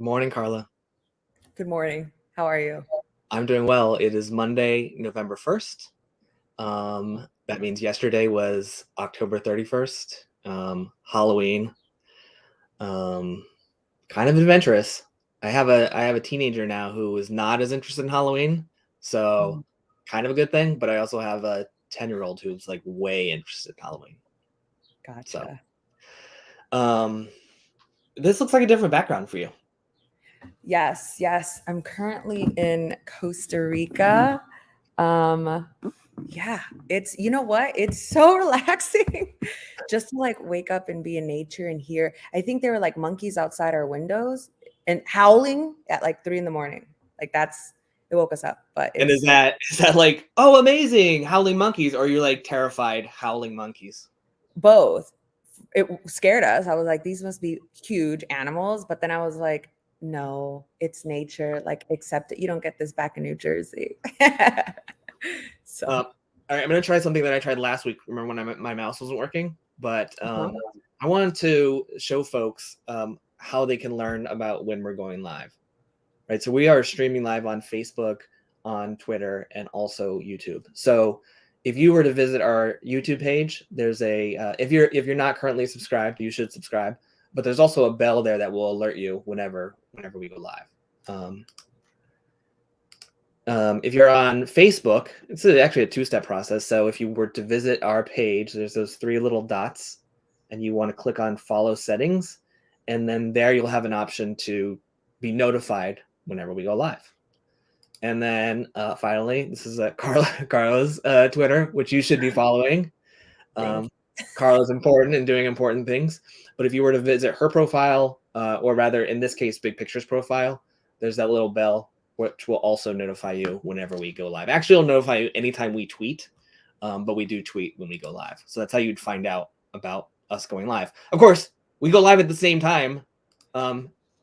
Morning, Carla. Good morning. How are you? I'm doing well. It is Monday, November 1st. That means yesterday was October 31st. Halloween. Kind of adventurous. I have a teenager now who is not as interested in Halloween, so kind of a good thing. But I also have a 10-year-old who's like way interested in Halloween. Gotcha. So, this looks like a different background for you. Yes. I'm currently in Costa Rica. Yeah, you know what? It's so relaxing just to like wake up and be in nature and hear. I think there were like monkeys outside our windows and howling at like 3 a.m. Like it woke us up. But And is it's that like, oh, amazing, howling monkeys, or you're like terrified howling monkeys? both. It scared us. I was like, these must be huge animals. But then I was like, no, it's nature. Like, accept it. You don't get this back in New Jersey. So, All right, I'm gonna try something that I tried last week. Remember when my mouse wasn't working? But I wanted to show folks how they can learn about when we're going live. Right, so we are streaming live on Facebook, on Twitter, and also YouTube. So if you were to visit our YouTube page, there's a if you're not currently subscribed, you should subscribe. But there's also a bell there that will alert you whenever we go live. If you're on Facebook, it's actually a two-step process. So if you were to visit our page, there's those three little dots, and you want to click on Follow Settings, and then there you'll have an option to be notified whenever we go live. And then finally, this is Carla's Twitter, which you should be following. Carla's important and doing important things. But if you were to visit her profile, or rather in this case, Big Picture's profile, there's that little bell which will also notify you whenever we go live. Actually, it'll notify you anytime we tweet, but we do tweet when we go live. So that's how you'd find out about us going live. Of course, we go live at the same time,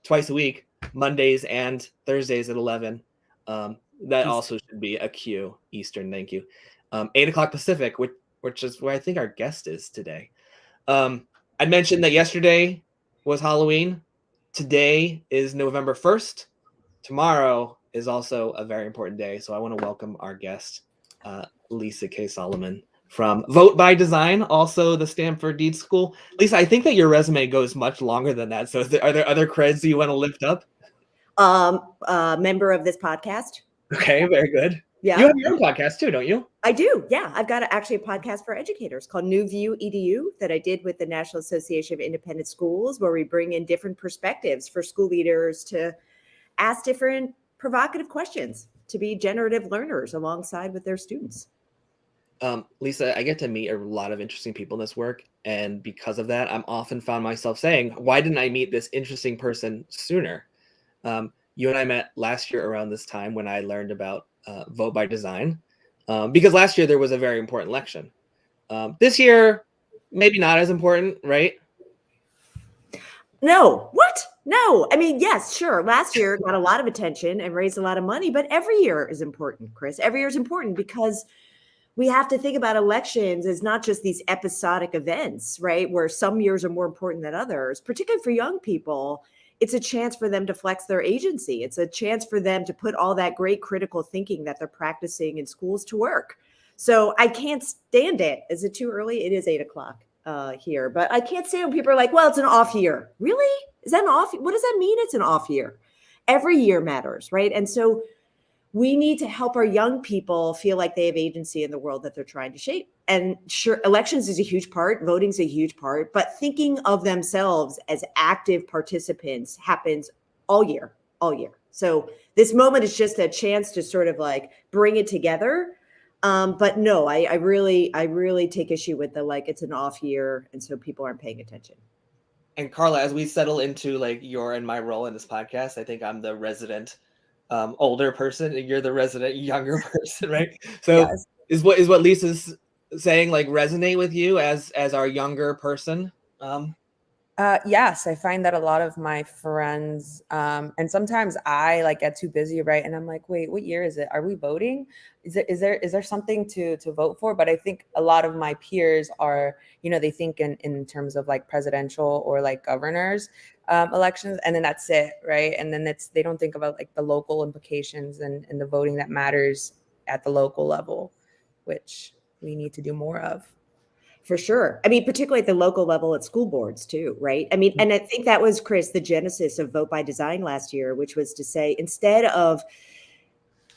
twice a week, Mondays and Thursdays at 11. That also should be a cue, Eastern, thank you. 8 o'clock Pacific, which is where I think our guest is today. I mentioned that yesterday was Halloween. Today is November 1st. Tomorrow is also a very important day, so I want to welcome our guest, Lisa K. Solomon from Vote by Design, also the Stanford Deed School. Lisa, I think that your resume goes much longer than that. So are there other creds you want to lift up? Member of this podcast. Okay, very good. Yeah. You have your own podcast too, don't you? I do. Yeah. I've got actually a podcast for educators called New View EDU that I did with the National Association of Independent Schools, where we bring in different perspectives for school leaders to ask different provocative questions, to be generative learners alongside with their students. Lisa, I get to meet a lot of interesting people in this work. And because of that, I'm often found myself saying, why didn't I meet this interesting person sooner? You and I met last year around this time when I learned about Vote by Design, because last year there was a very important election. This year, maybe not as important, right? No. What? No. I mean, yes, sure. Last year got a lot of attention and raised a lot of money, but every year is important, Chris. Every year is important because we have to think about elections as not just these episodic events, right? Where some years are more important than others, particularly for young people. It's a chance for them to flex their agency. It's a chance for them to put all that great critical thinking that they're practicing in schools to work. So I can't stand it. Is it too early? It is 8 o'clock here, but I can't stand when people are like, well, it's an off year. Really? Is that an off? What does that mean? It's an off year. Every year matters, right? And so we need to help our young people feel like they have agency in the world that they're trying to shape. And sure, elections is a huge part, voting is a huge part, but thinking of themselves as active participants happens all year. So this moment is just a chance to sort of like bring it together. But no, I really take issue with the, like, it's an off year. And so people aren't paying attention. And Carla, as we settle into like your and my role in this podcast, I think I'm the resident older person, and you're the resident younger person, right? So Yes. is what Lisa's saying like resonate with you as our younger person? Yes, I find that a lot of my friends, and sometimes I like get too busy, right? And I'm like, wait, what year is it? Are we voting? Is there something to vote for? But I think a lot of my peers are, they think in terms of like presidential or like governors elections, and then that's it, right? And then they don't think about like the local implications and the voting that matters at the local level, which we need to do more of. For sure. I mean, particularly at the local level at school boards too, right? I mean, and I think that was, Chris, the genesis of Vote by Design last year, which was to say, instead of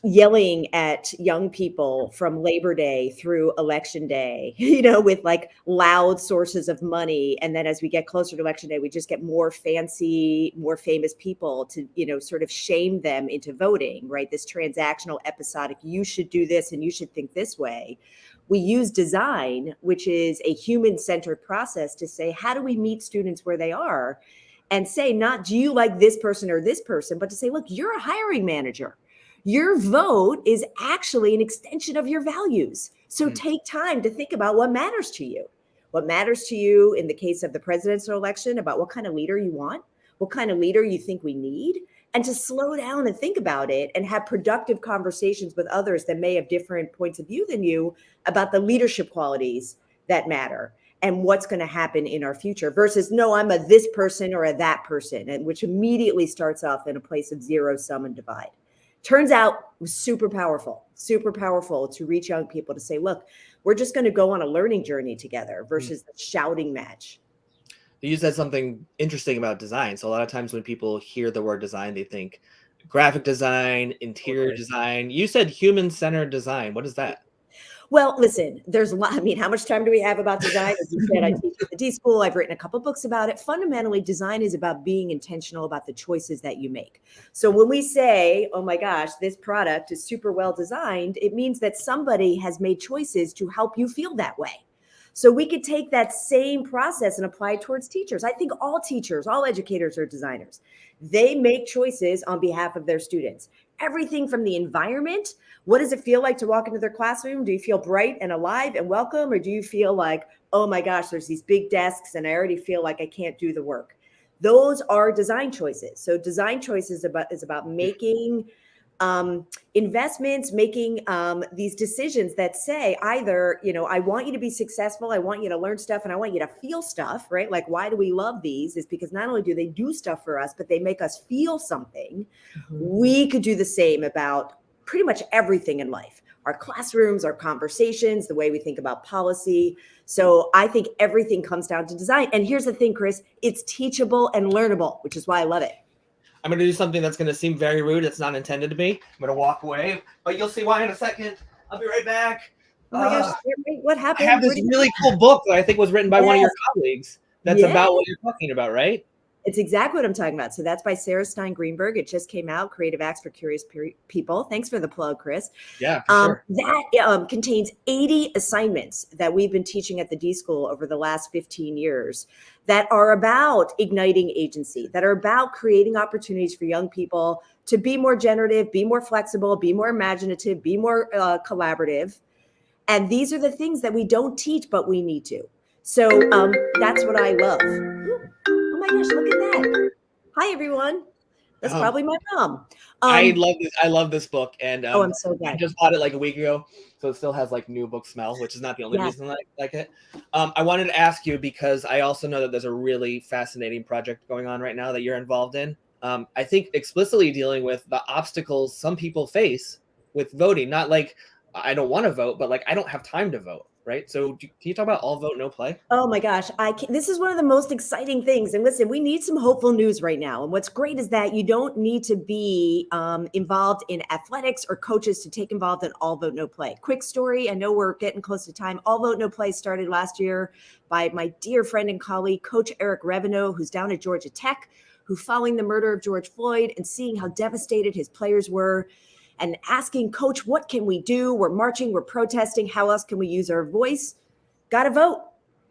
yelling at young people from Labor Day through Election Day, with like loud sources of money. And then as we get closer to Election Day, we just get more fancy, more famous people to, sort of shame them into voting, right? This transactional, episodic, you should do this and you should think this way. We use design, which is a human-centered process, to say, how do we meet students where they are? And say, not, do you like this person or this person, but to say, look, you're a hiring manager. Your vote is actually an extension of your values. So take time to think about what matters to you. What matters to you in the case of the presidential election, about what kind of leader you want, what kind of leader you think we need, and to slow down and think about it and have productive conversations with others that may have different points of view than you about the leadership qualities that matter and what's going to happen in our future versus, no, I'm a this person or a that person, and which immediately starts off in a place of zero sum and divide. Turns out it was super powerful to reach young people to say, look, we're just going to go on a learning journey together versus the shouting match. You said something interesting about design. So a lot of times when people hear the word design, they think graphic design, interior design. You said human-centered design. What is that? Well, listen, there's a lot. I mean, how much time do we have about design? As you said, I teach at the D School. I've written a couple books about it. Fundamentally, design is about being intentional about the choices that you make. So when we say, oh my gosh, this product is super well designed, it means that somebody has made choices to help you feel that way. So we could take that same process and apply it towards teachers. I think all teachers, all educators are designers. They make choices on behalf of their students. Everything from the environment. What does it feel like to walk into their classroom? Do you feel bright and alive and welcome? Or do you feel like, oh my gosh, there's these big desks and I already feel like I can't do the work? Those are design choices. So design choices is about making investments, making these decisions that say either, I want you to be successful, I want you to learn stuff, and I want you to feel stuff, right? Like, why do we love these? Is because not only do they do stuff for us, but they make us feel something. We could do the same about pretty much everything in life. Our classrooms, our conversations, the way we think about policy. So I think everything comes down to design. And here's the thing, Chris, it's teachable and learnable, which is why I love it. I'm going to do something that's going to seem very rude. It's not intended to be. I'm going to walk away, but you'll see why in a second. I'll be right back. Oh my gosh, what happened? I have this really cool book that I think was written by one of your colleagues that's about what you're talking about, right? It's exactly what I'm talking about. So that's by Sarah Stein Greenberg. It just came out, Creative Acts for Curious People. Thanks for the plug, Chris. Yeah, for sure. That contains 80 assignments that we've been teaching at the D School over the last 15 years that are about igniting agency, that are about creating opportunities for young people to be more generative, be more flexible, be more imaginative, be more collaborative. And these are the things that we don't teach, but we need to. So that's what I love. Oh my gosh, look at that. Hi, everyone. That's probably my mom. I love this book. And I'm so glad. I just bought it like a week ago. So it still has like new book smell, which is not the only reason I like it. I wanted to ask you because I also know that there's a really fascinating project going on right now that you're involved in. I think explicitly dealing with the obstacles some people face with voting, not like I don't want to vote, but like I don't have time to vote. Right. So can you talk about all vote, no play? Oh my gosh. This is one of the most exciting things. And listen, we need some hopeful news right now. And what's great is that you don't need to be involved in athletics or coaches to take involved in all vote, no play. Quick story. I know we're getting close to time. All vote, no play started last year by my dear friend and colleague, Coach Eric Reveneau, who's down at Georgia Tech, who following the murder of George Floyd and seeing how devastated his players were, and asking, Coach, what can we do? We're marching, we're protesting. How else can we use our voice? Got to vote.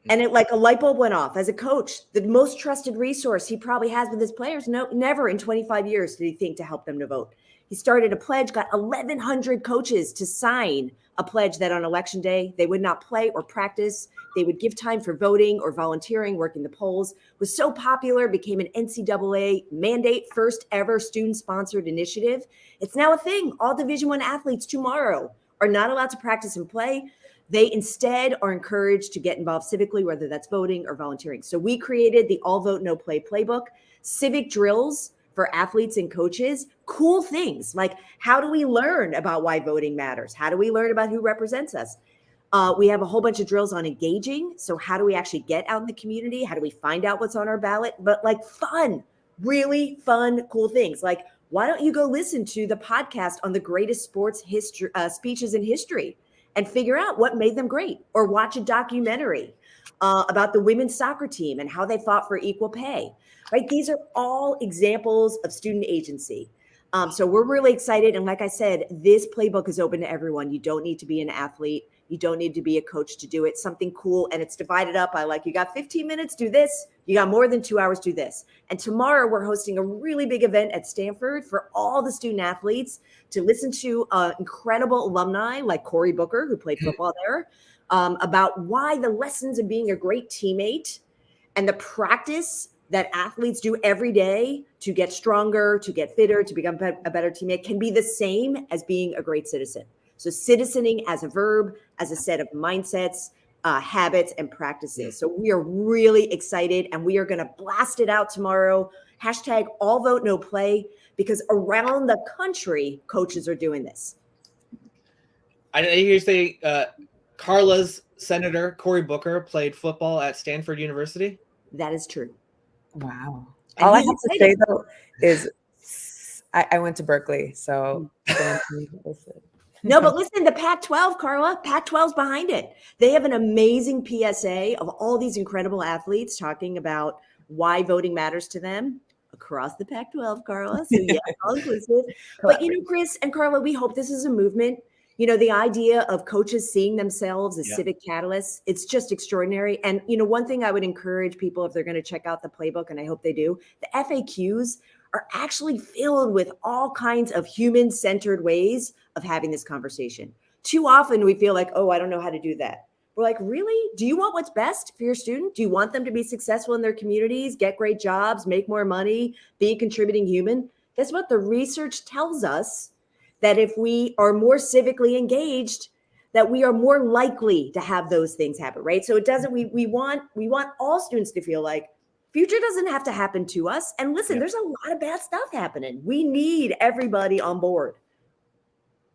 And it like a light bulb went off. As a coach, the most trusted resource he probably has with his players. No, never in 25 years did he think to help them to vote. He started a pledge, got 1,100 coaches to sign a pledge that on election day, they would not play or practice. They would give time for voting or volunteering, working the polls. It was so popular, became an NCAA mandate, first ever student-sponsored initiative. It's now a thing. All Division I athletes tomorrow are not allowed to practice and play. They instead are encouraged to get involved civically, whether that's voting or volunteering. So we created the All Vote No Play playbook, civic drills for athletes and coaches, cool things like how do we learn about why voting matters? How do we learn about who represents us? We have a whole bunch of drills on engaging. So how do we actually get out in the community? How do we find out what's on our ballot? But like fun, really fun, cool things. Like, why don't you go listen to the podcast on the greatest sports history speeches in history and figure out what made them great, or watch a documentary about the women's soccer team and how they fought for equal pay, right? These are all examples of student agency. So we're really excited. And like I said, this playbook is open to everyone. You don't need to be an athlete. You don't need to be a coach to do it. Something cool. And it's divided up by like, you got 15 minutes, do this. You got more than 2 hours, do this. And tomorrow we're hosting a really big event at Stanford for all the student athletes to listen to incredible alumni like Cory Booker, who played football there, about why the lessons of being a great teammate and the practice that athletes do every day to get stronger, to get fitter, to become a better teammate can be the same as being a great citizen. So citizening as a verb, as a set of mindsets, habits, and practices. So we are really excited, and we are going to blast it out tomorrow. Hashtag all vote no play, because around the country, coaches are doing this. I hear you say Carla's senator, Cory Booker, played football at Stanford University. That is true. Wow. And All I he's have to excited. say though is I went to Berkeley, so No, but listen, the Pac-12, Carla, Pac-12's behind it. They have an amazing PSA of all these incredible athletes talking about why voting matters to them across the Pac-12, Carla. So yeah, all inclusive. But you know, Chris and Carla, we hope this is a movement. You know, the idea of coaches seeing themselves as civic catalysts, it's just extraordinary. And, you know, one thing I would encourage people, if they're going to check out the playbook, and I hope they do, the FAQs are actually filled with all kinds of human-centered ways of having this conversation. Too often we feel like, oh, I don't know how to do that. We're like, really? Do you want what's best for your student? Do you want them to be successful in their communities, get great jobs, make more money, be a contributing human? Guess what? The research tells us that if we are more civically engaged, that we are more likely to have those things happen, right? So it doesn't, we want all students to feel like future doesn't have to happen to us. And listen, there's a lot of bad stuff happening. We need everybody on board.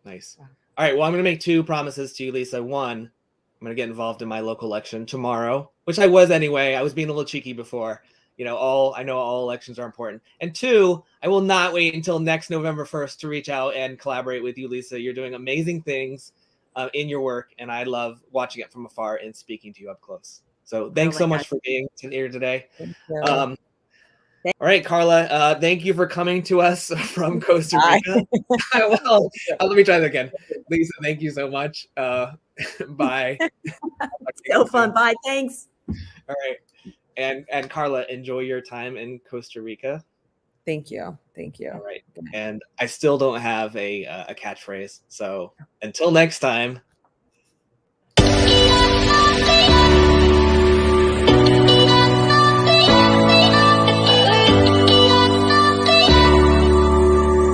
Nice. All right. Well, I'm going to make two promises to you, Lisa. One, I'm going to get involved in my local election tomorrow, which I was anyway. I was being a little cheeky before. You know, I know all elections are important. And two, I will not wait until next November 1st to reach out and collaborate with you, Lisa. You're doing amazing things in your work, and I love watching it from afar and speaking to you up close. So thanks so much for being here today. All right, Carla, thank you for coming to us from Costa Rica. Well, let me try that again. Lisa, thank you so much. Bye. So fun. Bye. Thanks. All right. And Carla, enjoy your time in Costa Rica. Thank you. Thank you. All right. And I still don't have a catchphrase. So until next time.